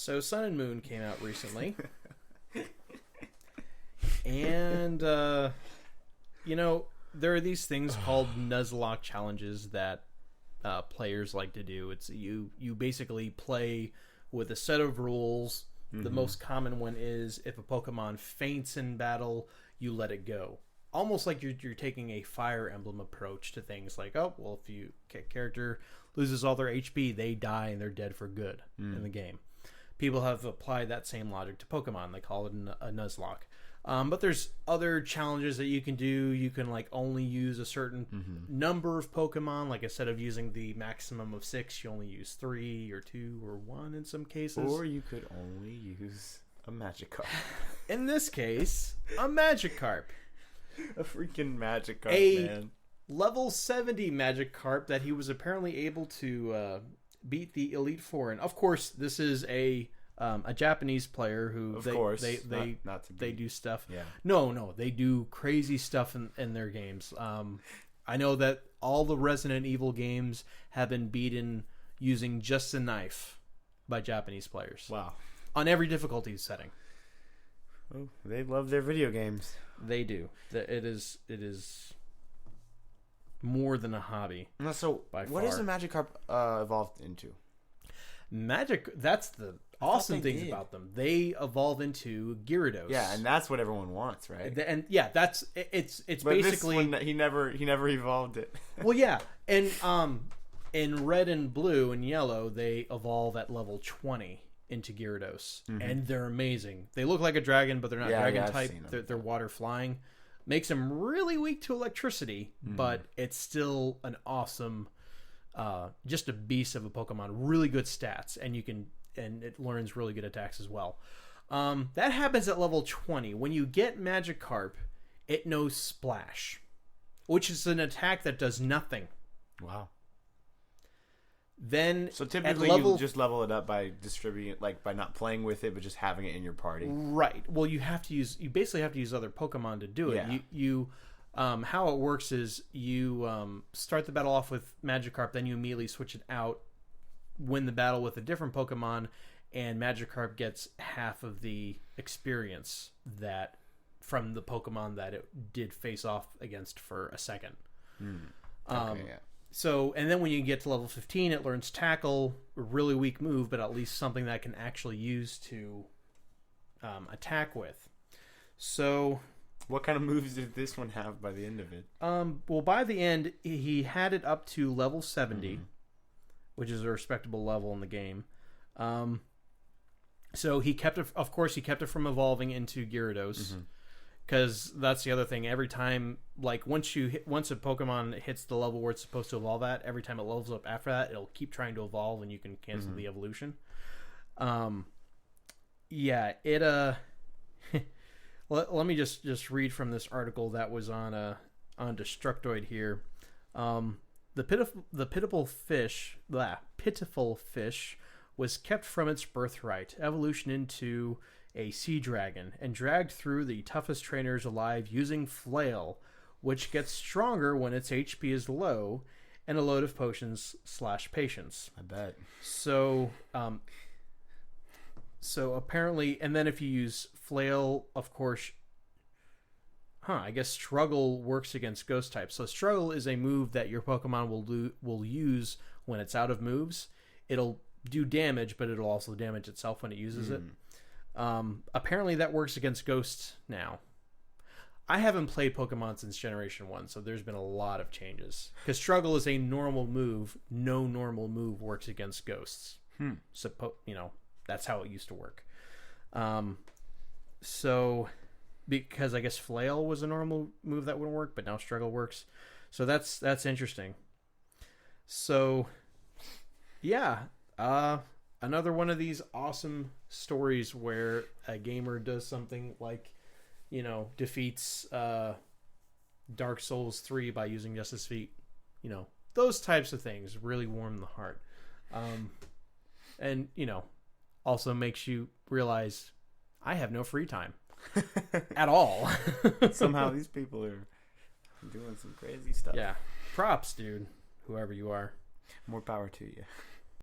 So Sun and Moon came out recently. And, you know, there are these things called Nuzlocke challenges that players like to do. It's you basically play with a set of rules. Mm-hmm. The most common one is if a Pokemon faints in battle, you let it go. Almost like you're taking a Fire Emblem approach to things like, oh, well, if you character loses all their HP, they die and they're dead for good in the game. People have applied that same logic to Pokemon. They call it a Nuzlocke. But there's other challenges that you can do. You can like only use a certain number of Pokemon. Like instead of using the maximum of 6, you only use 3 or 2 or 1 in some cases. Or you could only use a Magikarp. In this case, a Magikarp. A freaking Magikarp, man. Level 70 Magikarp that he was apparently able to beat the Elite Four. And of course, this is a Japanese player who they do stuff. Yeah. No, they do crazy stuff in their games. I know that all the Resident Evil games have been beaten using just a knife by Japanese players. Wow. On every difficulty setting. Well, they love their video games. They do. It is more than a hobby. So, what is a Magikarp evolved into? That's the awesome things about them. They evolve into Gyarados. Yeah, and that's what everyone wants, right? And yeah, it's but basically this one, he never evolved it. Well, yeah, and in Red and Blue and Yellow, they evolve at level 20 into Gyarados, and they're amazing. They look like a dragon, but they're not dragon type. They're water flying. Makes them really weak to electricity, but it's still an awesome, just a beast of a Pokemon. Really good stats, and it learns really good attacks as well. That happens at level 20. When you get Magikarp, it knows Splash, which is an attack that does nothing. Wow. Then so typically you just level it up by distributing it, like by not playing with it, but just having it in your party. Right. Well, you basically have to use other Pokemon to do it. Yeah. How it works is you start the battle off with Magikarp, then you immediately switch it out, win the battle with a different Pokemon, and Magikarp gets half of the experience that from the Pokemon that it did face off against for a second. Okay, yeah. So, and then when you get to level 15, it learns Tackle, a really weak move, but at least something that it can actually use to attack with. So, what kind of moves did this one have by the end of it? Well, by the end, he had it up to level 70, which is a respectable level in the game. So he kept it, of course, he kept it from evolving into Gyarados. Because that's the other thing. Every time, like once a Pokemon hits the level where it's supposed to evolve at, every time it levels up after that, it'll keep trying to evolve, and you can cancel the evolution. Yeah, it let me just read from this article that was on Destructoid here. The pitiful fish was kept from its birthright, evolution into a sea dragon, and dragged through the toughest trainers alive using Flail, which gets stronger when its HP is low, and a load of potions / patience. I bet. So apparently, and then if you use Flail, of course, I guess Struggle works against Ghost types. So Struggle is a move that your Pokemon will use when it's out of moves. It'll do damage, but it'll also damage itself when it uses it. Apparently that works against Ghosts now. I haven't played Pokemon since Generation 1, so there's been a lot of changes. Because Struggle is a normal move. No normal move works against Ghosts. That's how it used to work. So, because I guess Flail was a normal move that wouldn't work, but now Struggle works. So that's interesting. So, yeah. Another one of these awesome stories where a gamer does something like, defeats Dark Souls 3 by using Justice Feet. Those types of things really warm the heart. And, also makes you realize I have no free time at all. Somehow these people are doing some crazy stuff. Yeah. Props, dude. Whoever you are. More power to you.